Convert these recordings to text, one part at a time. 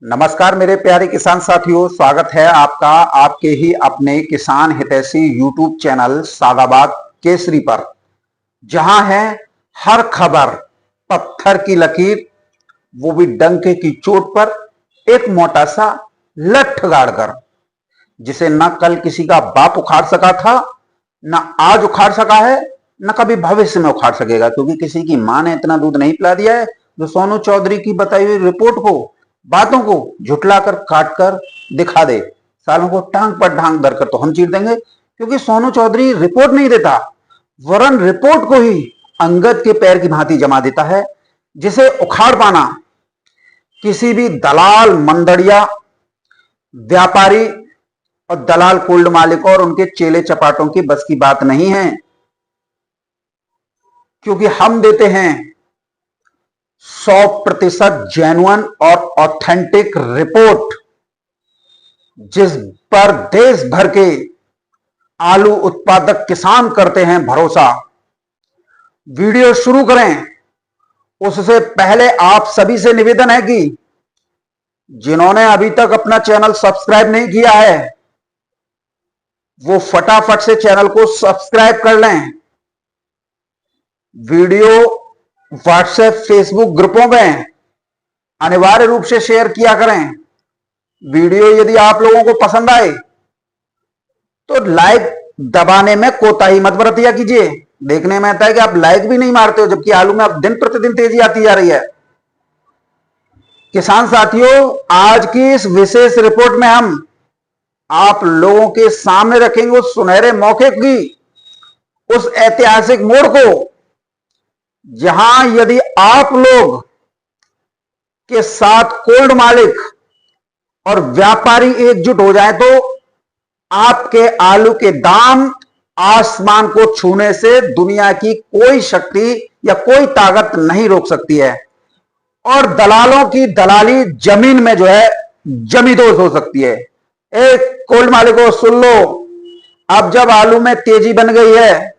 नमस्कार मेरे प्यारे किसान साथियों, स्वागत है आपका आपके ही अपने किसान हितैषी यूट्यूब चैनल सादाबाद केसरी पर, जहां है हर खबर पत्थर की लकीर, वो भी डंके की चोट पर एक मोटा सा लठ गाड़कर, जिसे न कल किसी का बाप उखाड़ सका था, न आज उखाड़ सका है, न कभी भविष्य में उखाड़ सकेगा, क्योंकि किसी की मां ने इतना दूध नहीं पिला दिया है जो सोनू चौधरी की बताई हुई रिपोर्ट को, बातों को झुटलाकर काट कर दिखा दे। सालों को टांग पर टांग धरकर तो हम चीर देंगे, क्योंकि सोनू चौधरी रिपोर्ट नहीं देता, वरन रिपोर्ट को ही अंगद के पैर की भांति जमा देता है, जिसे उखाड़ पाना किसी भी दलाल, मंदड़िया, व्यापारी और दलाल कोल्ड मालिक और उनके चेले चपाटों की बस की बात नहीं है। क्योंकि हम देते हैं 100% जेन्युइन और ऑथेंटिक रिपोर्ट, जिस पर देश भर के आलू उत्पादक किसान करते हैं भरोसा। वीडियो शुरू करें उससे पहले आप सभी से निवेदन है कि जिन्होंने अभी तक अपना चैनल सब्सक्राइब नहीं किया है, वो फटाफट से चैनल को सब्सक्राइब कर लें। वीडियो व्हाट्सएप, फेसबुक ग्रुपों में अनिवार्य रूप से शेयर किया करें। वीडियो यदि आप लोगों को पसंद आए तो लाइक दबाने में कोताही मत बरतिया कीजिए। देखने में आता है कि आप लाइक भी नहीं मारते हो, जबकि आलू में अब दिन प्रतिदिन तेजी आती जा रही है। किसान साथियों, आज की इस विशेष रिपोर्ट में हम आप लोगों के सामने रखेंगे उस सुनहरे मौके की, उस ऐतिहासिक मोड़ को, जहां यदि आप लोग के साथ कोल्ड मालिक और व्यापारी एकजुट हो जाए तो आपके आलू के दाम आसमान को छूने से दुनिया की कोई शक्ति या कोई ताकत नहीं रोक सकती है, और दलालों की दलाली जमीन में जो है जमींदोज हो सकती है। एक कोल्ड मालिकों, सुन लो, अब जब आलू में तेजी बन गई है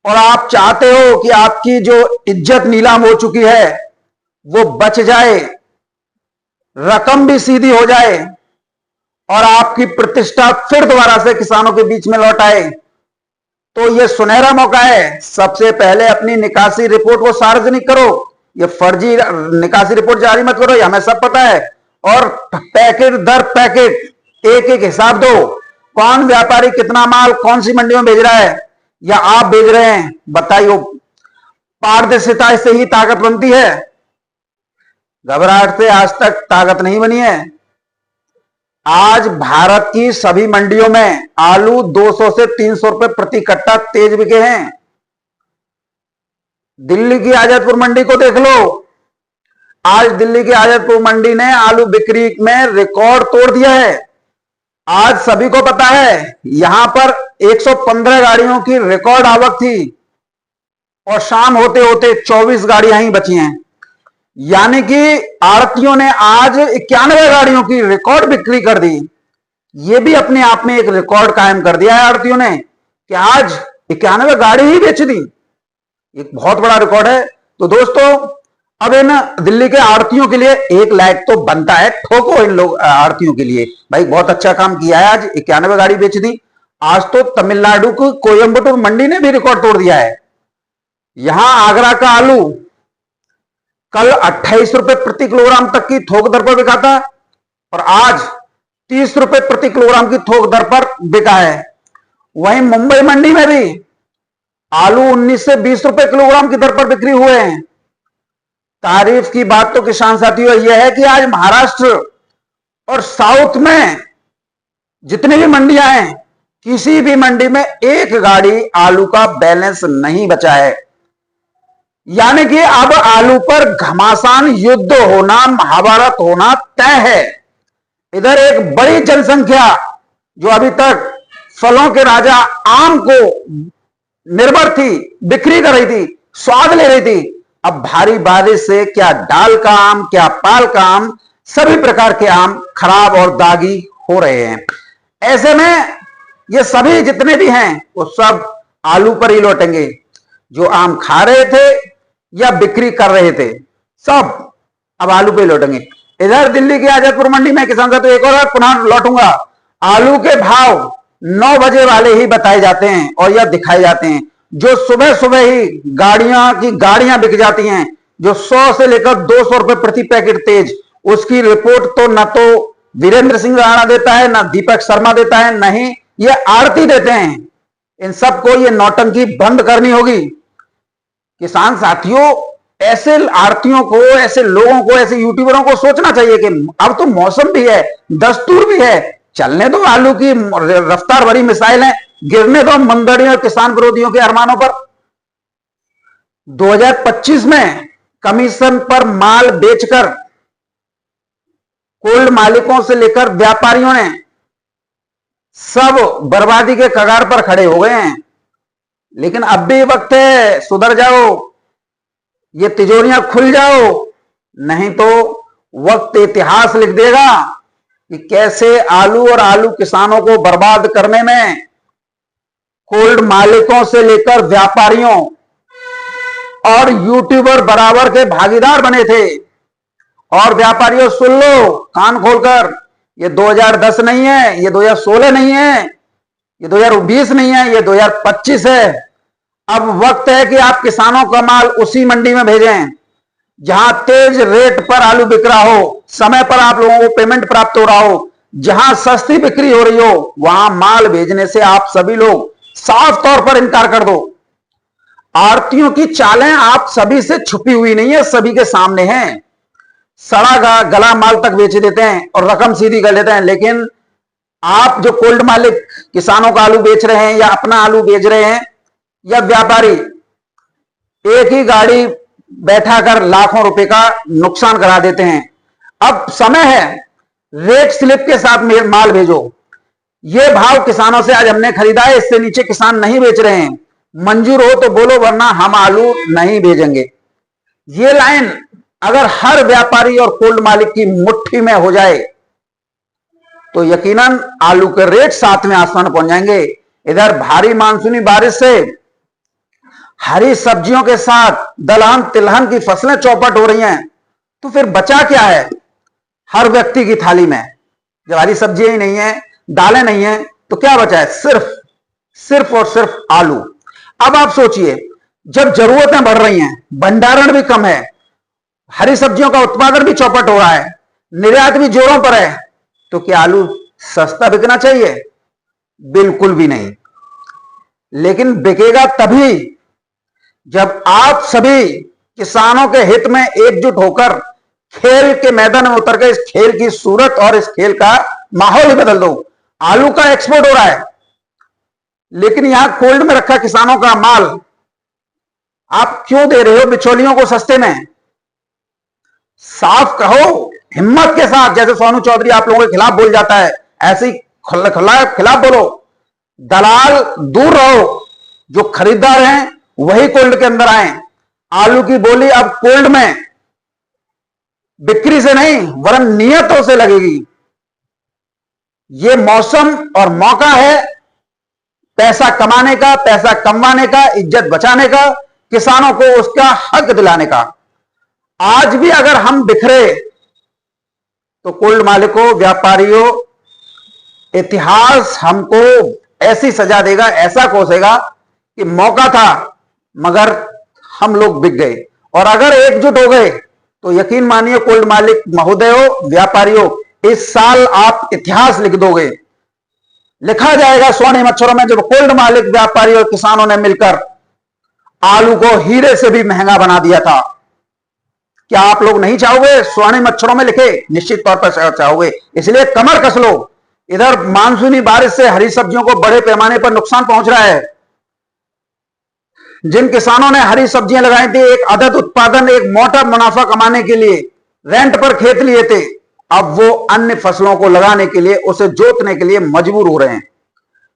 और आप चाहते हो कि आपकी जो इज्जत नीलाम हो चुकी है वो बच जाए, रकम भी सीधी हो जाए और आपकी प्रतिष्ठा फिर दोबारा से किसानों के बीच में लौट आए, तो ये सुनहरा मौका है। सबसे पहले अपनी निकासी रिपोर्ट को सार्वजनिक करो। ये फर्जी निकासी रिपोर्ट जारी मत करो, ये हमें सब पता है। और पैकेट दर पैकेट एक एक हिसाब दो, कौन व्यापारी कितना माल कौन सी मंडी में भेज रहा है या आप भेज रहे हैं, बताइए। पारदर्शिता से ही ताकत बनती है, घबराहट से आज तक ताकत नहीं बनी है। आज भारत की सभी मंडियों में आलू 200 से 300 रुपए प्रति कट्टा तेज बिके हैं। दिल्ली की आजादपुर मंडी को देख लो, आज दिल्ली की आजादपुर मंडी ने आलू बिक्री में रिकॉर्ड तोड़ दिया है। आज सभी को पता है, यहां पर 115 गाड़ियों की रिकॉर्ड आवक थी और शाम होते होते 24 गाड़ियां ही बची हैं, यानी कि आड़तियों ने आज 91 गाड़ियों की रिकॉर्ड बिक्री कर दी। यह भी अपने आप में एक रिकॉर्ड कायम कर दिया है आड़तियों ने कि आज 91 गाड़ी ही बेच दी। एक बहुत बड़ा रिकॉर्ड है। तो दोस्तों, अब इन दिल्ली के आड़तियों के लिए एक लाइक तो बनता है, ठोको इन लोग आड़तियों के लिए, भाई बहुत अच्छा काम किया है। आज 91 गाड़ी बेच दी। आज तो तमिलनाडु की कोयंबटूर मंडी ने भी रिकॉर्ड तोड़ दिया है। यहां आगरा का आलू कल 28 रुपए प्रति किलोग्राम तक की थोक दर पर बिका था और आज 30 रुपए प्रति किलोग्राम की थोक दर पर बिका है। वहीं मुंबई मंडी में भी आलू 19 से 20 रुपए किलोग्राम की दर पर बिक्री हुए हैं। तारीफ की बात तो किसान साथियों यह है कि आज महाराष्ट्र और साउथ में जितनी भी मंडियां हैं, किसी भी मंडी में एक गाड़ी आलू का बैलेंस नहीं बचा है, यानी कि अब आलू पर घमासान युद्ध होना, महाभारत होना तय है। इधर एक बड़ी जनसंख्या जो अभी तक फलों के राजा आम को निर्भर थी, बिक्री कर रही थी, स्वाद ले रही थी, अब भारी बारिश से क्या डाल का आम, क्या पाल का आम, सभी प्रकार के आम खराब और दागी हो रहे हैं। ऐसे में ये सभी जितने भी हैं वो सब आलू पर ही लौटेंगे। जो आम खा रहे थे या बिक्री कर रहे थे, सब अब आलू पे लौटेंगे। इधर दिल्ली की आजादपुर मंडी में किसान से तो एक और पुनः लौटूंगा, आलू के भाव 9 बजे वाले ही बताए जाते हैं और यह दिखाए जाते हैं। जो सुबह सुबह ही गाड़ियां बिक जाती हैं, जो 100 से लेकर 200 रुपए प्रति पैकेट तेज, उसकी रिपोर्ट तो न तो वीरेंद्र सिंह राणा देता है, न दीपक शर्मा देता है, न ही ये आरती देते हैं। इन सबको ये नौटंकी बंद करनी होगी। किसान साथियों, ऐसे आरतियों को, ऐसे लोगों को, ऐसे यूट्यूबरों को सोचना चाहिए कि अब तो मौसम भी है, दस्तूर भी है, चलने दो आलू की रफ्तार भरी मिसाइल है, गिरने दो मंदड़ियों और किसान विरोधियों के अरमानों पर। 2025 में कमीशन पर माल बेचकर कोल्ड मालिकों से लेकर व्यापारियों ने सब बर्बादी के कगार पर खड़े हो गए हैं। लेकिन अब भी वक्त है, सुधर जाओ, ये तिजोरियां खुल जाओ, नहीं तो वक्त इतिहास लिख देगा कि कैसे आलू और आलू किसानों को बर्बाद करने में कोल्ड मालिकों से लेकर व्यापारियों और यूट्यूबर बराबर के भागीदार बने थे। और व्यापारियों सुन लो कान खोलकर, ये 2010 नहीं है, ये 2016 नहीं है, ये 2020 नहीं है, ये 2025 है। अब वक्त है कि आप किसानों का माल उसी मंडी में भेजें जहां तेज रेट पर आलू बिक रहा हो, समय पर आप लोगों को पेमेंट प्राप्त हो रहा हो, जहां सस्ती बिक्री हो रही हो, वहां माल भेजने से आप सभी लोग साफ तौर पर इनकार कर दो। आड़तियों की चालें आप सभी से छुपी हुई नहीं है, सभी के सामने हैं। सड़ा गला माल तक बेच देते हैं और रकम सीधी कर लेते हैं। लेकिन आप जो कोल्ड मालिक किसानों का आलू बेच रहे हैं या अपना आलू बेच रहे हैं, या व्यापारी एक ही गाड़ी बैठा कर लाखों रुपए का नुकसान करा देते हैं। अब समय है, रेट स्लिप के साथ माल भेजो। ये भाव किसानों से आज हमने खरीदा है, इससे नीचे किसान नहीं बेच रहे हैं, मंजूर हो तो बोलो, वरना हम आलू नहीं भेजेंगे। ये लाइन अगर हर व्यापारी और कोल्ड मालिक की मुट्ठी में हो जाए तो यकीनन आलू के रेट साथ में आसमान पहुंच जाएंगे। इधर भारी मानसूनी बारिश से हरी सब्जियों के साथ दलहन तिलहन की फसलें चौपट हो रही हैं, तो फिर बचा क्या है हर व्यक्ति की थाली में? जब हरी सब्जियां ही नहीं है, दालें नहीं है, तो क्या बचा है? सिर्फ और सिर्फ आलू। अब आप सोचिए, जब जरूरतें बढ़ रही हैं, भंडारण भी कम है, हरी सब्जियों का उत्पादन भी चौपट हो रहा है, निर्यात भी जोरों पर है, तो क्या आलू सस्ता बिकना चाहिए? बिल्कुल भी नहीं। लेकिन बिकेगा तभी जब आप सभी किसानों के हित में एकजुट होकर खेल के मैदान में उतर के इस खेल की सूरत और इस खेल का माहौल ही बदल दो। आलू का एक्सपोर्ट हो रहा है, लेकिन यहां कोल्ड में रखा किसानों का माल आप क्यों दे रहे हो बिचौलियों को सस्ते में? साफ कहो हिम्मत के साथ, जैसे सोनू चौधरी आप लोगों के खिलाफ बोल जाता है, ऐसे ही खिलाफ बोलो। दलाल दूर रहो, जो खरीदार हैं वही कोल्ड के अंदर आए। आलू की बोली अब कोल्ड में बिक्री से नहीं वरन नियतों से लगेगी। यह मौसम और मौका है पैसा कमाने का, पैसा कमवाने का, इज्जत बचाने का, किसानों को उसका हक दिलाने का। आज भी अगर हम बिखरे तो कोल्ड मालिकों, व्यापारियों, इतिहास हमको ऐसी सजा देगा, ऐसा कोसेगा कि मौका था मगर हम लोग बिक गए। और अगर एकजुट हो गए तो यकीन मानिए कोल्ड मालिक महोदयों, व्यापारियों, इस साल आप इतिहास लिख दोगे। लिखा जाएगा स्वर्णिम अक्षरों में, जब कोल्ड मालिक, व्यापारी और किसानों ने मिलकर आलू को हीरे से भी महंगा बना दिया था। क्या आप लोग नहीं चाहोगे स्वर्णिम अक्षरों में लिखे? निश्चित तौर पर चाहोगे। इसलिए कमर कस लो। इधर मानसूनी बारिश से हरी सब्जियों को बड़े पैमाने पर नुकसान पहुंच रहा है। जिन किसानों ने हरी सब्जियां लगाई थी, एक अदद उत्पादन, एक मोटा मुनाफा कमाने के लिए रेंट पर खेत लिए थे, अब वो अन्य फसलों को लगाने के लिए, उसे जोतने के लिए मजबूर हो रहे हैं,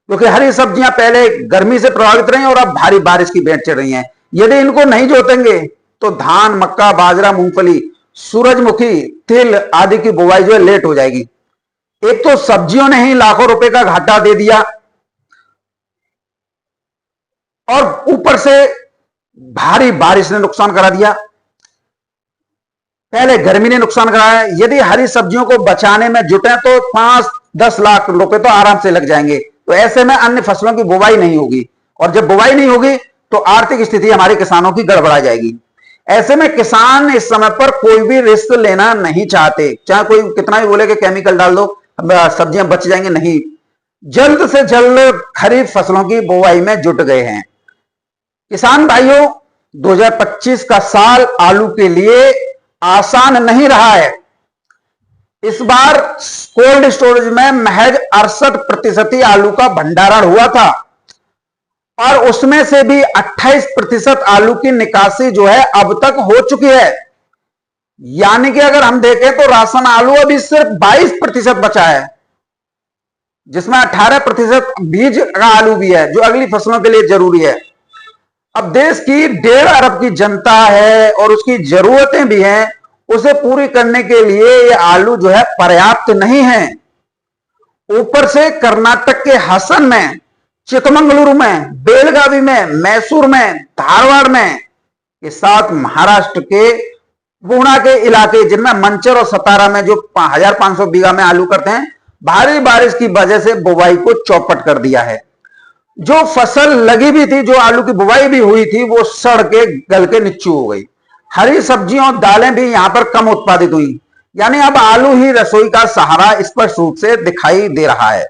क्योंकि हरी सब्जियां पहले गर्मी से प्रभावित रही और अब भारी बारिश की भेंट चढ़ रही हैं। यदि इनको नहीं जोतेंगे तो धान, मक्का, बाजरा, मूंगफली, सूरजमुखी, तिल आदि की बुवाई जो है लेट हो जाएगी। एक तो सब्जियों ने ही लाखों रुपए का घाटा दे दिया और ऊपर से भारी बारिश ने नुकसान करा दिया। पहले गर्मी ने नुकसान कराया है। यदि हरी सब्जियों को बचाने में जुटे तो 5-10 लाख रुपए तो आराम से लग जाएंगे। तो ऐसे में अन्य फसलों की बुवाई नहीं होगी, और जब बुवाई नहीं होगी तो आर्थिक स्थिति हमारे किसानों की गड़बड़ा जाएगी। ऐसे में किसान इस समय पर कोई भी रिस्क लेना नहीं चाहते, चाहे कोई कितना भी बोले कि केमिकल डाल दो सब्जियां बच जाएंगे, नहीं, जल्द से जल्द खरीफ फसलों की बुवाई में जुट गए हैं। किसान भाइयों, 2025 का साल आलू के लिए आसान नहीं रहा है। इस बार कोल्ड स्टोरेज में महज 68% ही आलू का भंडारण हुआ था, और उसमें से भी 28% आलू की निकासी जो है अब तक हो चुकी है। यानी कि अगर हम देखें तो राशन आलू अभी सिर्फ 22% बचा है, जिसमें 18% बीज का आलू भी है जो अगली फसलों के लिए जरूरी है। अब देश की 1.5 अरब की जनता है और उसकी जरूरतें भी हैं, उसे पूरी करने के लिए ये आलू जो है पर्याप्त नहीं है। ऊपर से कर्नाटक के हसन में, चिकमंगलुरु में, बेलगावी में, मैसूर में, धारवाड़ में, के साथ महाराष्ट्र के पूर्णा के इलाके जिनमें मंचर और सतारा में जो 1500 बीघा में आलू करते हैं, भारी बारिश की वजह से बुवाई को चौपट कर दिया है। जो फसल लगी भी थी, जो आलू की बुवाई भी हुई थी, वो सड़ के गल के निच्चू हो गई। हरी सब्जियां और दालें भी यहां पर कम उत्पादित हुई, यानी अब आलू ही रसोई का सहारा स्पष्ट रूप से दिखाई दे रहा है।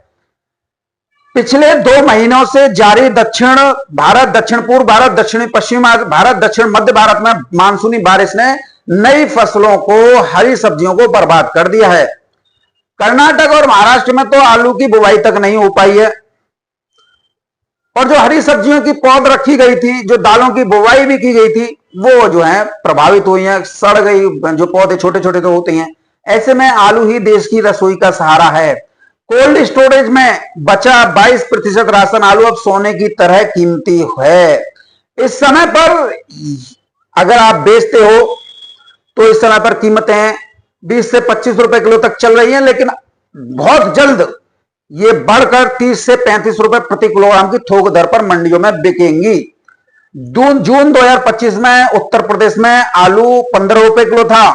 पिछले 2 महीनों से जारी दक्षिण भारत, दक्षिण पूर्व भारत, दक्षिणी पश्चिम भारत, दक्षिण मध्य भारत में मानसूनी बारिश ने नई फसलों को, हरी सब्जियों को बर्बाद कर दिया है। कर्नाटक और महाराष्ट्र में तो आलू की बुवाई तक नहीं हो पाई है, और जो हरी सब्जियों की पौध रखी गई थी, जो दालों की बुवाई भी की गई थी, वो जो है प्रभावित हुई है, सड़ गई। जो पौधे छोटे छोटे तो होते हैं। ऐसे में आलू ही देश की रसोई का सहारा है। कोल्ड स्टोरेज में बचा 22% राशन आलू अब सोने की तरह कीमती है। इस समय पर अगर आप बेचते हो तो इस समय पर कीमतें 20 से 25 रुपए किलो तक चल रही हैं, लेकिन बहुत जल्द ये बढ़कर 30 से 35 रुपए प्रति किलोग्राम की थोक दर पर मंडियों में बिकेंगी। जून 2025 में उत्तर प्रदेश में आलू 15 रुपए किलो था।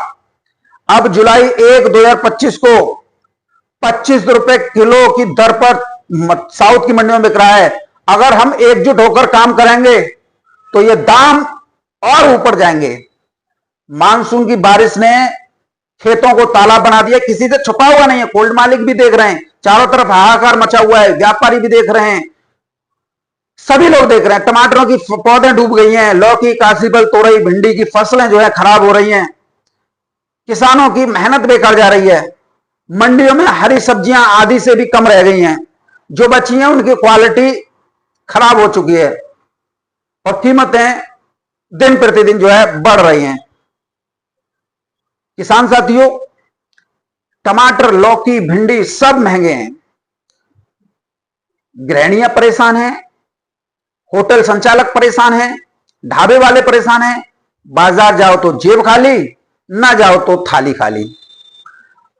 अब जुलाई 1, 2025 को 25 रुपए किलो की दर पर साउथ की मंडियों में बिक रहा है। अगर हम एकजुट होकर काम करेंगे तो ये दाम और ऊपर जाएंगे। मानसून की बारिश ने खेतों को तालाब बना दिया, किसी से छुपा हुआ नहीं है। कोल्ड मालिक भी देख रहे हैं, चारों तरफ हाहाकार मचा हुआ है, व्यापारी भी देख रहे हैं, सभी लोग देख रहे हैं। टमाटरों की पौधे डूब गई हैं, लौकी, काशीफल, तोरई, भिंडी की फसलें जो है खराब हो रही हैं, किसानों की मेहनत बेकार जा रही है। मंडियों में हरी सब्जियां आधी से भी कम रह गई हैं, जो बची हैं उनकी क्वालिटी खराब हो चुकी है, और कीमतें दिन प्रतिदिन जो है बढ़ रही हैं। किसान साथियों, टमाटर, लौकी, भिंडी सब महंगे हैं। गृहिणियां परेशान हैं, होटल संचालक परेशान हैं, ढाबे वाले परेशान हैं। बाजार जाओ तो जेब खाली, ना जाओ तो थाली खाली।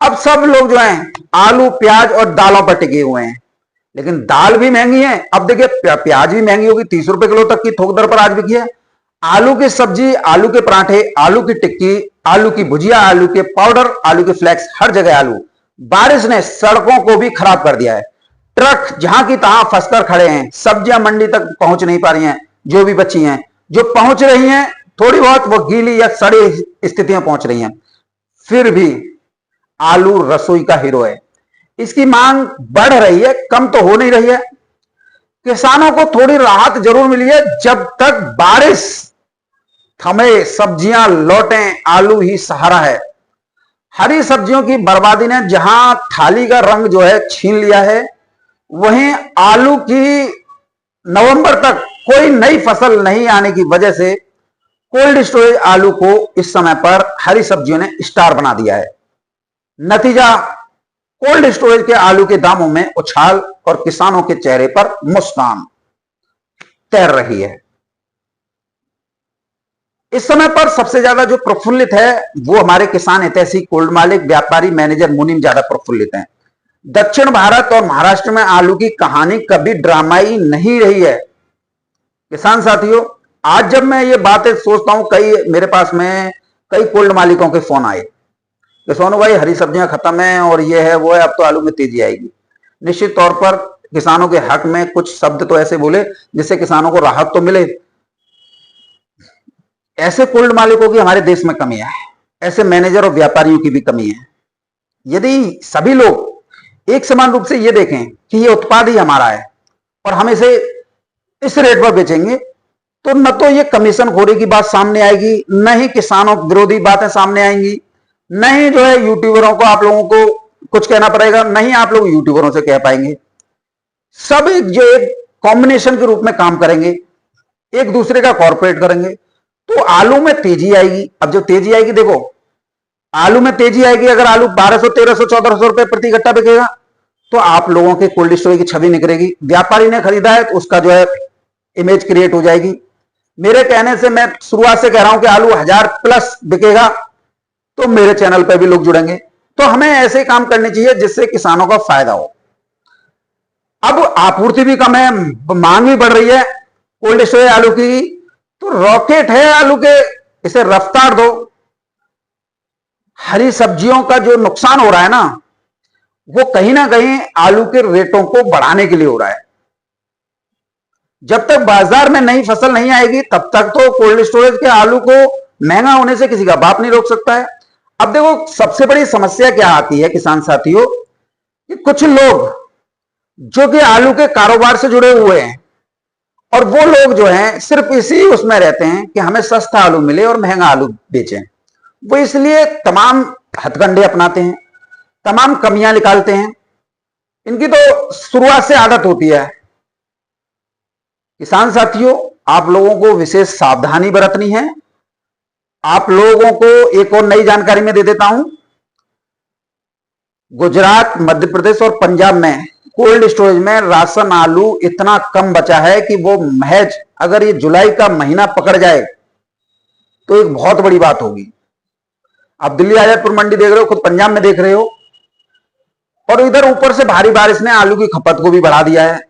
अब सब लोग जो हैं आलू, प्याज और दालों पर टिके हुए हैं, लेकिन दाल भी महंगी है। अब देखिए प्याज भी महंगी होगी, 30 रुपए किलो तक की थोक दर पर आज बिकी है। आलू की सब्जी, आलू के पराठे, आलू की टिक्की, आलू की भुजिया, आलू के पाउडर, आलू के फ्लेक्स, हर जगह आलू। बारिश ने सड़कों को भी खराब कर दिया है। ट्रक जहां की तहां फंसकर खड़े हैं, सब्जियां मंडी तक पहुंच नहीं पा रही हैं, जो भी बची हैं। जो पहुंच रही हैं थोड़ी बहुत, वो गीली या सड़ी स्थितियां पहुंच रही हैं। फिर भी आलू रसोई का हीरो है। इसकी मांग बढ़ रही है, कम तो हो नहीं रही है। किसानों को थोड़ी राहत जरूर मिली है। जब तक बारिश थमे, सब्जियां लौटें, आलू ही सहारा है। हरी सब्जियों की बर्बादी ने जहां थाली का रंग जो है छीन लिया है, वहीं आलू की नवंबर तक कोई नई फसल नहीं आने की वजह से कोल्ड स्टोरेज आलू को इस समय पर हरी सब्जियों ने स्टार बना दिया है। नतीजा, कोल्ड स्टोरेज के आलू के दामों में उछाल और किसानों के चेहरे पर मुस्कान तैर रही है। इस समय पर सबसे ज्यादा जो प्रफुल्लित है वो हमारे किसान हितैषी, कोल्ड मालिक, व्यापारी, मैनेजर, मुनीम ज्यादा प्रफुल्लित हैं। दक्षिण भारत और महाराष्ट्र में आलू की कहानी कभी ड्रामाई नहीं रही है। किसान साथियों, आज जब मैं ये बातें सोचता हूं, कई मेरे पास में कई कोल्ड मालिकों के फोन आए कि सोनू भाई हरी सब्जियां खत्म है और ये है वो है, अब तो आलू में तेजी आएगी। निश्चित तौर पर किसानों के हक में कुछ शब्द तो ऐसे बोले जिससे किसानों को राहत तो मिले। ऐसे कोल्ड मालिकों की हमारे देश में कमी है, ऐसे मैनेजर और व्यापारियों की भी कमी है। यदि सभी लोग एक समान रूप से ये देखें कि ये उत्पाद ही हमारा है और हम इसे इस रेट पर बेचेंगे, तो न तो ये कमीशन खोरी की बात सामने आएगी, न ही किसानों विरोधी बातें सामने आएंगी, न ही जो है यूट्यूबरों को आप लोगों को कुछ कहना पड़ेगा, न ही आप लोग यूट्यूबरों से कह पाएंगे। सब एक कॉम्बिनेशन के रूप में काम करेंगे, एक दूसरे का कॉर्पोरेट करेंगे, तो आलू में तेजी आएगी। अब जो तेजी आएगी, देखो आलू में तेजी आएगी, अगर आलू 1200, 1300, 1400 रुपए प्रति कट्टा बिकेगा तो आप लोगों के कोल्ड स्टोरेज की छवि निकलेगी। व्यापारी ने खरीदा है तो उसका जो है इमेज क्रिएट हो जाएगी। मेरे कहने से, मैं शुरुआत से कह रहा हूं कि आलू 1000 प्लस बिकेगा तो मेरे चैनल पर भी लोग जुड़ेंगे। तो हमें ऐसे काम करने चाहिए जिससे किसानों का फायदा हो। अब आपूर्ति भी कम है, मांग भी बढ़ रही है कोल्ड स्टोरेज आलू की, तो रॉकेट है आलू के, इसे रफ्तार दो। हरी सब्जियों का जो नुकसान हो रहा है ना, वो कहीं ना कहीं आलू के रेटों को बढ़ाने के लिए हो रहा है। जब तक बाजार में नई फसल नहीं आएगी तब तक तो कोल्ड स्टोरेज के आलू को महंगा होने से किसी का बाप नहीं रोक सकता है। अब देखो सबसे बड़ी समस्या क्या आती है किसान साथियों, कि कुछ लोग जो कि आलू के कारोबार से जुड़े हुए हैं और वो लोग जो हैं सिर्फ इसी उसमें रहते हैं कि हमें सस्ता आलू मिले और महंगा आलू बेचें। वो इसलिए तमाम हथकंडे अपनाते हैं, तमाम कमियां निकालते हैं। इनकी तो शुरुआत से आदत होती है। किसान साथियों, आप लोगों को विशेष सावधानी बरतनी है। आप लोगों को एक और नई जानकारी में दे देता हूं। गुजरात, मध्य प्रदेश और पंजाब में कोल्ड स्टोरेज में राशन आलू इतना कम बचा है कि वो महज अगर ये जुलाई का महीना पकड़ जाए तो एक बहुत बड़ी बात होगी। आप दिल्ली आजादपुर मंडी देख रहे हो, खुद पंजाब में देख रहे हो, और इधर ऊपर से भारी बारिश ने आलू की खपत को भी बढ़ा दिया है।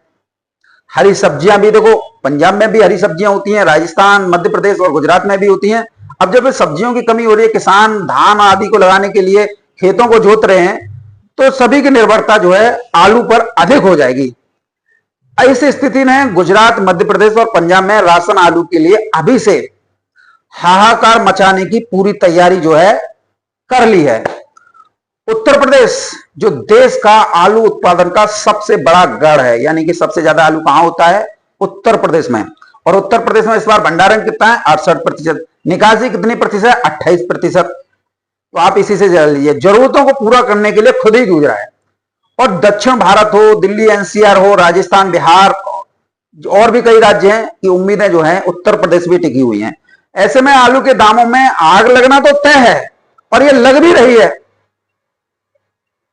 हरी सब्जियां भी देखो, पंजाब में भी हरी सब्जियां होती हैं, राजस्थान, मध्य प्रदेश और गुजरात में भी होती हैं। अब जब सब्जियों की कमी हो रही है, किसान धान आदि को लगाने के लिए खेतों को जोत रहे हैं, तो सभी की निर्भरता जो है आलू पर अधिक हो जाएगी। इस स्थिति में गुजरात, मध्य प्रदेश और पंजाब में राशन आलू के लिए अभी से हाहाकार मचाने की पूरी तैयारी जो है कर ली है। उत्तर प्रदेश जो देश का आलू उत्पादन का सबसे बड़ा गढ़ है, यानी कि सबसे ज्यादा आलू कहां होता है? उत्तर प्रदेश में। और उत्तर प्रदेश में इस बार भंडारण कितना है? 68%। निकासी कितनी प्रतिशत? 28%। तो आप इसी से जान लीजिए, जरूरतों को पूरा करने के लिए खुद ही जूझ रहा है। और दक्षिण भारत हो, दिल्ली एनसीआर हो, राजस्थान, बिहार और भी कई राज्य हैं की उम्मीदें जो है उत्तर प्रदेश भी टिकी हुई हैं। ऐसे में आलू के दामों में आग लगना तो तय है और ये लग भी रही है।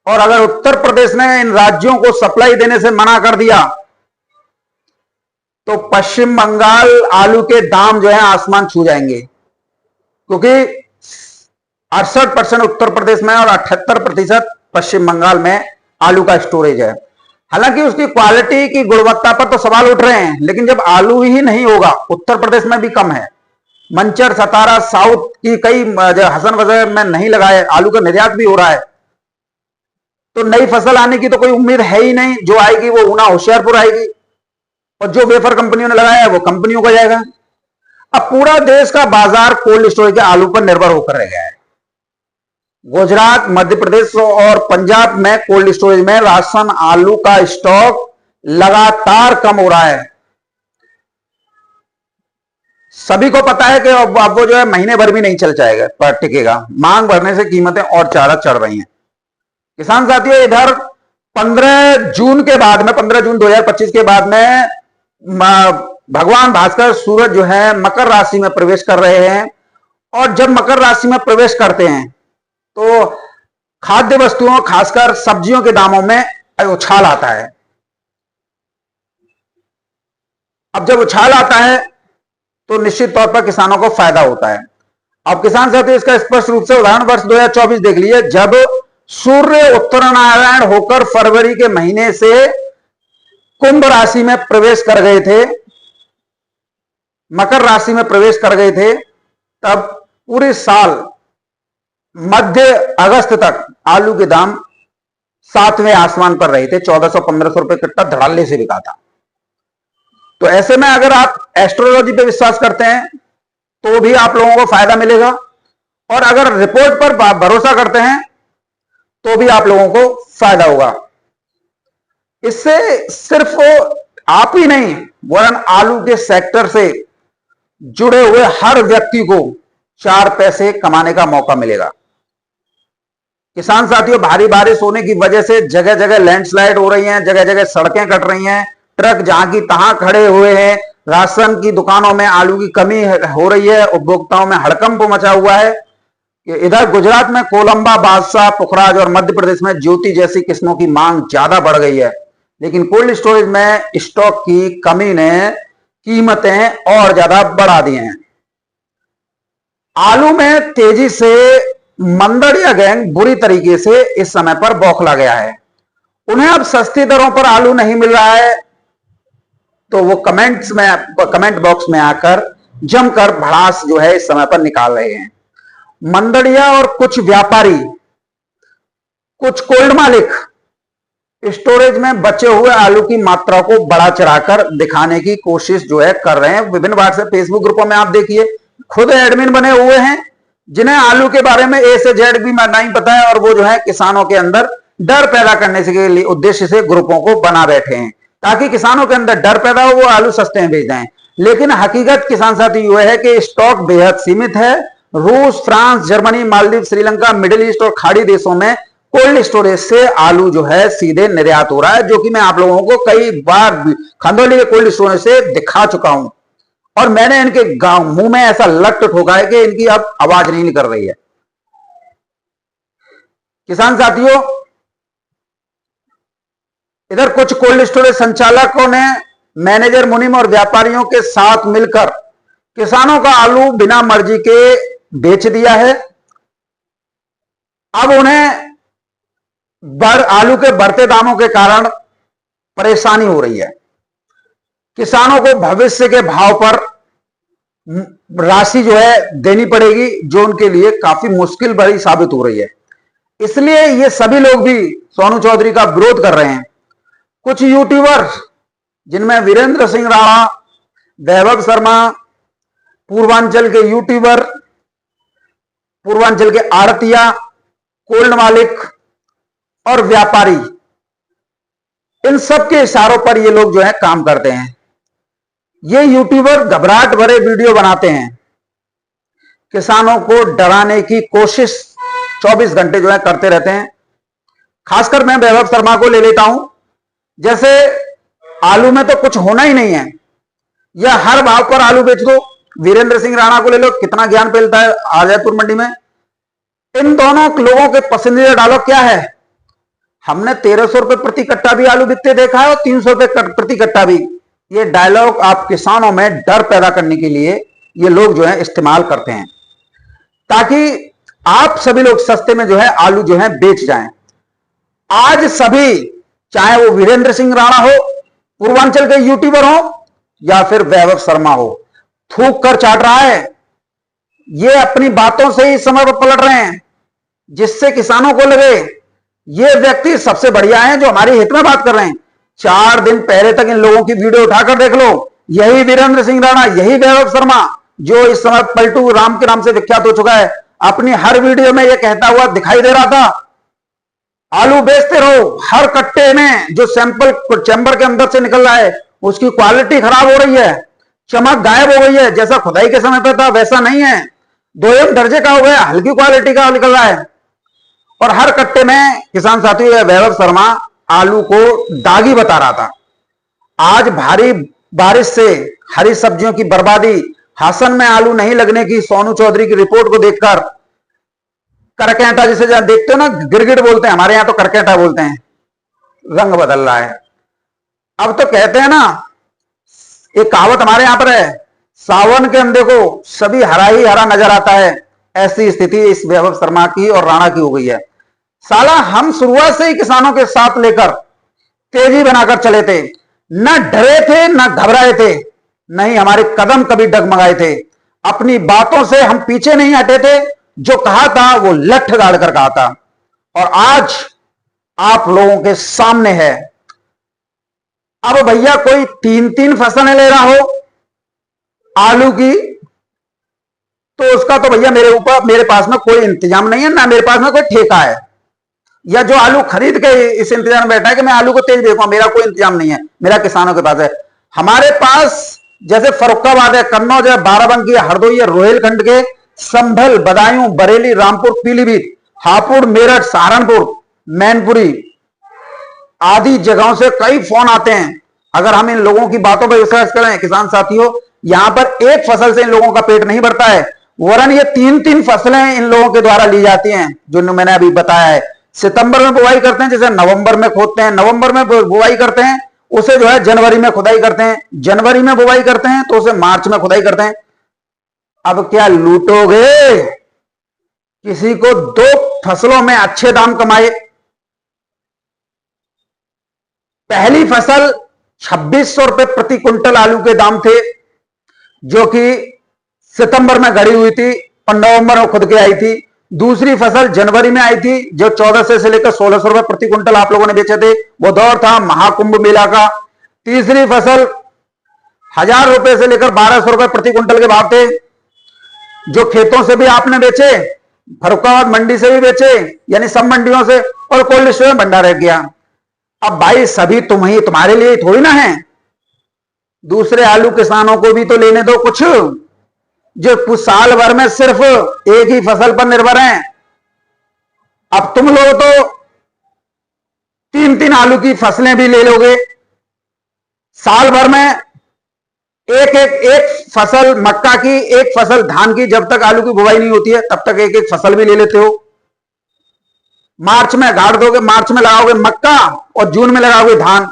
और अगर उत्तर प्रदेश ने इन राज्यों को सप्लाई देने से मना कर दिया तो पश्चिम बंगाल आलू के दाम जो है आसमान छू जाएंगे, क्योंकि 68% उत्तर प्रदेश में और 78% पश्चिम बंगाल में आलू का स्टोरेज है। हालांकि उसकी क्वालिटी की गुणवत्ता पर तो सवाल उठ रहे हैं, लेकिन जब आलू ही नहीं होगा, उत्तर प्रदेश में भी कम है, मंचर, सतारा, साउथ की कई हसन वजह में नहीं लगाए, आलू का निर्यात भी हो रहा है, तो नई फसल आने की तो कोई उम्मीद है ही नहीं। जो आएगी वो ऊना, होशियारपुर आएगी, और जो वेफर कंपनियों ने लगाया है वो कंपनियों को जाएगा। अब पूरा देश का बाजार कोल्ड स्टोरेज के आलू पर निर्भर होकर रह गया है। गुजरात, मध्य प्रदेश और पंजाब में कोल्ड स्टोरेज में राशन आलू का स्टॉक लगातार कम हो रहा है। सभी को पता है कि अब वो जो है महीने भर भी नहीं चल जाएगा, पर टिकेगा। मांग बढ़ने से कीमतें और ज्यादा चढ़ रही हैं। किसान साथियों, इधर 15 जून के बाद में, 15 जून 2025 के बाद में भगवान भास्कर, सूरज जो है मकर राशि में प्रवेश कर रहे हैं। और जब मकर राशि में प्रवेश करते हैं तो खाद्य वस्तुओं, खासकर सब्जियों के दामों में उछाल आता है। अब जब उछाल आता है तो निश्चित तौर पर किसानों को फायदा होता है। अब किसान साथियों, इसका स्पष्ट रूप से उदाहरण वर्ष 2024 देख लीजिए, जब सूर्य उत्तरायण होकर फरवरी के महीने से कुंभ राशि में प्रवेश कर गए थे, मकर राशि में प्रवेश कर गए थे, तब पूरे साल मध्य अगस्त तक आलू के दाम 7वें आसमान पर रहे थे, 1400-1500 रुपए कट्टा धड़ाल्ले से बिका था। तो ऐसे में अगर आप एस्ट्रोलॉजी पे विश्वास करते हैं तो भी आप लोगों को फायदा मिलेगा, और अगर रिपोर्ट पर भरोसा करते हैं तो भी आप लोगों को फायदा होगा। इससे सिर्फ आप ही नहीं, वरन आलू के सेक्टर से जुड़े हुए हर व्यक्ति को 4 पैसे कमाने का मौका मिलेगा। किसान साथियों, भारी बारिश होने की वजह से जगह जगह लैंडस्लाइड हो रही हैं, जगह जगह सड़कें कट रही हैं, ट्रक जहां की तहां खड़े हुए हैं, राशन की दुकानों में आलू की कमी हो रही है, उपभोक्ताओं में हड़कंप मचा हुआ है। इधर गुजरात में कोलंबा, बादशाह, पुखराज और मध्य प्रदेश में ज्योति जैसी किस्मों की मांग ज्यादा बढ़ गई है, लेकिन कोल्ड स्टोरेज में स्टॉक की कमी ने कीमतें और ज्यादा बढ़ा दी हैं। आलू में तेजी से मंदड़िया गैंग बुरी तरीके से इस समय पर बौखला गया है। उन्हें अब सस्ती दरों पर आलू नहीं मिल रहा है तो वो कमेंट बॉक्स में आकर जमकर भड़ास जो है इस समय पर निकाल रहे हैं। मंदड़िया और कुछ व्यापारी, कुछ कोल्ड मालिक स्टोरेज में बचे हुए आलू की मात्रा को बढ़ा चढ़ाकर दिखाने की कोशिश जो है कर रहे हैं। विभिन्न व्हाट्सएप फेसबुक ग्रुपों में आप देखिए, खुद एडमिन बने हुए हैं जिन्हें आलू के बारे में ए से जेड भी नहीं पता है, और वो जो है किसानों के अंदर डर पैदा करने के लिए उद्देश्य से ग्रुपों को बना बैठे हैं ताकि किसानों के अंदर डर पैदा हो, वो आलू सस्ते में बेच दें। लेकिन हकीकत किसान साथी यह है कि स्टॉक बेहद सीमित है। रूस, France, Germany, Maldives, Sri Lanka, middle east और खाड़ी देशों में कोल्ड स्टोरेज से आलू जो है सीधे निर्यात हो रहा है, जो कि मैं आप लोगों को कई बार खंदौली के कोल्ड स्टोरेज से दिखा चुका हूं, और मैंने इनके गांव मुंह में ऐसा लट ठोका है कि इनकी अब आवाज नहीं निकल रही है। किसान साथियों, इधर कुछ कोल्ड स्टोरेज संचालकों ने मैनेजर, मुनीम और व्यापारियों के साथ मिलकर किसानों का आलू बिना मर्जी के बेच दिया है। अब उन्हें आलू के बढ़ते दामों के कारण परेशानी हो रही है। किसानों को भविष्य के भाव पर राशि जो है देनी पड़ेगी, जो उनके लिए काफी मुश्किल भरी साबित हो रही है। इसलिए ये सभी लोग भी सोनू चौधरी का विरोध कर रहे हैं। कुछ यूट्यूबर, जिनमें वीरेंद्र सिंह राणा, वैभव शर्मा, पूर्वांचल के यूट्यूबर, पूर्वांचल के आड़तिया, कोल्ड मालिक और व्यापारी, इन सब के इशारों पर ये लोग जो है काम करते हैं। ये यूट्यूबर घबराहट भरे वीडियो बनाते हैं, किसानों को डराने की कोशिश 24 घंटे जो है करते रहते हैं। खासकर मैं वैभव शर्मा को ले लेता हूं, जैसे आलू में तो कुछ होना ही नहीं है, या हर भाव पर आलू बेच दो। वीरेंद्र सिंह राणा को ले लो, कितना ज्ञान फैलता है आजादपुर मंडी में। इन दोनों लोगों के पसंदीदा डायलॉग क्या है? हमने 1300 रुपए प्रति कट्टा भी आलू बिकते देखा है और 300 रुपए प्रति कट्टा भी। ये डायलॉग आप किसानों में डर पैदा करने के लिए ये लोग जो है इस्तेमाल करते हैं, ताकि आप सभी लोग सस्ते में जो है आलू जो है बेच जाएं। आज सभी, चाहे वो वीरेंद्र सिंह राणा हो, पूर्वांचल के यूट्यूबर हो, या फिर वैभव शर्मा हो, थूक कर चाट रहा है। ये अपनी बातों से ही समय पर पलट रहे हैं, जिससे किसानों को लगे ये व्यक्ति सबसे बढ़िया है जो हमारी हित में बात कर रहे हैं। 4 दिन पहले तक इन लोगों की वीडियो उठाकर देख लो, यही वीरेंद्र सिंह राणा, यही वैभव शर्मा, जो इस समय पलटू राम के नाम से विख्यात हो चुका है, अपनी हर वीडियो में यह कहता हुआ दिखाई दे रहा था, आलू बेचते रहो। हर कट्टे में जो सैंपल चैम्बर के अंदर से निकल रहा है उसकी क्वालिटी खराब हो रही है, चमक गायब हो गई है। जैसा खुदाई के समय पर था वैसा नहीं है, 2M दर्जे का हो गया, हल्की क्वालिटी का निकल रहा है। और हर कट्टे में किसान साथी वैभव शर्मा आलू को दागी बता रहा था। आज भारी बारिश से हरी सब्जियों की बर्बादी, हासन में आलू नहीं लगने की सोनू चौधरी की रिपोर्ट को देखकर करकेटा, जिसे जहां देखते हो ना गिरगिट बोलते हैं, हमारे यहां तो करकेटा बोलते हैं, रंग बदल रहा है। अब तो कहते हैं ना, एक कहावत हमारे यहां पर है, सावन के अंधे को सभी हरा ही हरा नजर आता है। ऐसी स्थिति इस वैभव शर्मा की और राणा की हो गई है। साला हम शुरुआत से ही किसानों के साथ लेकर तेजी बनाकर चले थे, न डरे थे न घबराए थे, नहीं हमारे कदम कभी डगमगाए थे। अपनी बातों से हम पीछे नहीं हटे थे, जो कहा था वो लठ गाड़ कर कहा था, और आज आप लोगों के सामने है। अब भैया कोई 3-3 फसलें ले रहा हो आलू की, तो उसका तो भैया मेरे पास में कोई इंतजाम नहीं है, ना मेरे पास में कोई ठेका है, या जो आलू खरीद के इस इंतजाम में बैठा है कि मैं आलू को तेज बेचूं, मेरा कोई इंतजाम नहीं है, मेरा किसानों के पास है। हमारे पास जैसे फर्रुखाबाद है, कन्नौज है, बाराबंकी है, हरदोई है, रोहिलखंड के संभल, बदायूं, बरेली, रामपुर, पीलीभीत, हापुड़, मेरठ, सहारनपुर, मैनपुरी आदि जगहों से कई फोन आते हैं। अगर हम इन लोगों की बातों पर विश्वास करें किसान साथियों, यहां पर एक फसल से इन लोगों का पेट नहीं भरता है, वरन ये 3-3 फसलें इन लोगों के द्वारा ली जाती हैं, जो मैंने अभी बताया है। सितंबर में बुआई करते हैं, जैसे नवंबर में खोदते हैं, नवंबर में बुआई करते हैं, उसे जो है जनवरी में खुदाई करते हैं, जनवरी में बुआई करते हैं तो उसे मार्च में खुदाई करते हैं। अब क्या लूटोगे? किसी को 2 फसलों में अच्छे दाम कमाए। पहली फसल 2600 रुपए प्रति क्विंटल आलू के दाम थे, जो कि सितंबर में गड़ी हुई थी और नवंबर में खुद के आई थी। दूसरी फसल जनवरी में आई थी, जो 1400 से लेकर 1600 रुपए प्रति क्विंटल आप लोगों ने बेचे थे, वो दौर था महाकुंभ मेला का। तीसरी फसल 1000 रुपए से लेकर 1200 रुपए प्रति क्विंटल के भाव थे, जो खेतों से भी आपने बेचे, फर्रुखाबाद मंडी से भी बेचे, यानी सब मंडियों से, और कोल्ड स्टोर में भंडार रह गया। अब भाई सभी तुम्हारे लिए थोड़ी ना है, दूसरे आलू किसानों को भी तो लेने दो कुछ, जो साल भर में सिर्फ एक ही फसल पर निर्भर हैं। अब तुम लोग तो 3-3 आलू की फसलें भी ले लोगे, साल भर में एक फसल मक्का की, एक फसल धान की, जब तक आलू की बुवाई नहीं होती है तब तक एक फसल भी ले लेते हो। मार्च में गाड़ दोगे, मार्च में लगाओगे मक्का और जून में लगाओगे धान,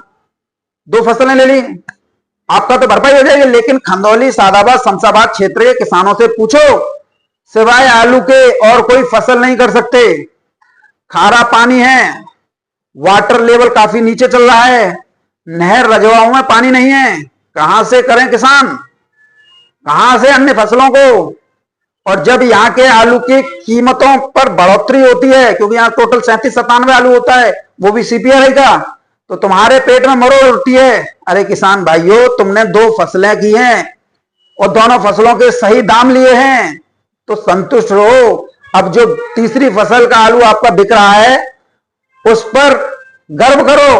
2 फसलें ले ली, आपका तो भरपाई हो जाएगी। लेकिन खंदौली, सादाबाद, शमशाबाद क्षेत्र के किसानों से पूछो, सिवाय आलू के और कोई फसल नहीं कर सकते। खारा पानी है, वाटर लेवल काफी नीचे चल रहा है, नहर रजवाओं में पानी नहीं है, कहां से करें किसान, कहां से अन्य फसलों को। और जब यहाँ के आलू की कीमतों पर बढ़ोतरी होती है, क्योंकि यहाँ टोटल 37-97 आलू होता है, वो भी सीपीआरआई का, तो तुम्हारे पेट में मरोड़ उठती है। अरे किसान भाइयों, तुमने 2 फसलें की हैं और दोनों फसलों के सही दाम लिए हैं, तो संतुष्ट रहो। अब जो तीसरी फसल का आलू आपका बिक रहा है, उस पर गर्व करो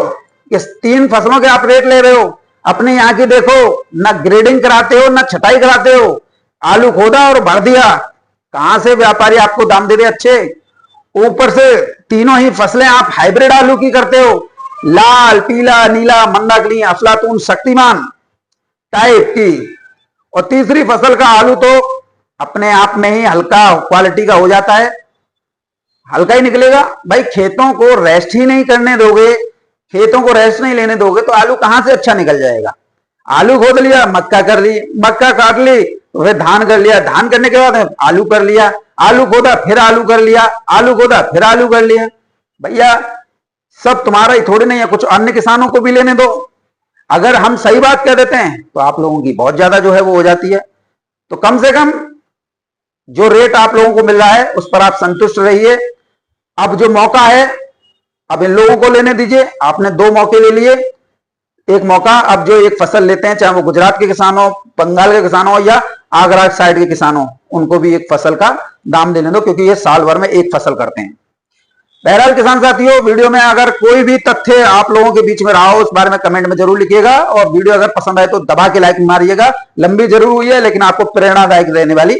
कि 3 फसलों के आप रेट ले रहे हो। अपने यहाँ की देखो, ना ग्रेडिंग कराते हो, ना छटाई कराते हो, आलू खोदा और भर दिया, कहां से व्यापारी आपको दाम दे रहे अच्छे। ऊपर से तीनों ही फसलें आप हाइब्रिड आलू की करते हो, लाल, पीला, नीला, मंदाकिनी, अफलातून, शक्तिमान टाइप की। और तीसरी फसल का आलू तो अपने आप में ही हल्का क्वालिटी का हो जाता है, हल्का ही निकलेगा। भाई खेतों को रेस्ट ही नहीं करने दोगे, खेतों को रेस्ट नहीं लेने दोगे, तो आलू कहां से अच्छा निकल जाएगा। आलू खोद लिया, मक्का कर ली, मक्का काट ली, फिर धान कर लिया, धान करने के बाद आलू कर लिया, आलू खोदा फिर आलू कर लिया, आलू खोदा फिर आलू कर लिया। भैया सब तुम्हारा ही थोड़ी नहीं है, कुछ अन्य किसानों को भी लेने दो। अगर हम सही बात कह देते हैं तो आप लोगों की बहुत ज्यादा जो है वो हो जाती है। तो कम से कम जो रेट आप लोगों को मिल रहा है उस पर आप संतुष्ट रहिए। अब जो मौका है, अब इन लोगों को लेने दीजिए। आपने 2 मौके ले लिए, एक मौका अब जो एक फसल लेते हैं, चाहे वो गुजरात के किसान हो, बंगाल के किसान हो, या आगरा साइड के किसान हो, उनको भी एक फसल का दाम देने दो, क्योंकि ये साल भर में एक फसल करते हैं। बहरहाल किसान साथियों, वीडियो में अगर कोई भी तथ्य आप लोगों के बीच में रहा हो, उस बारे में कमेंट में जरूर लिखिएगा। और वीडियो अगर पसंद आए तो दबा के लाइक मारिएगा। लंबी जरूर हुई है, लेकिन आपको प्रेरणादायक रहने वाली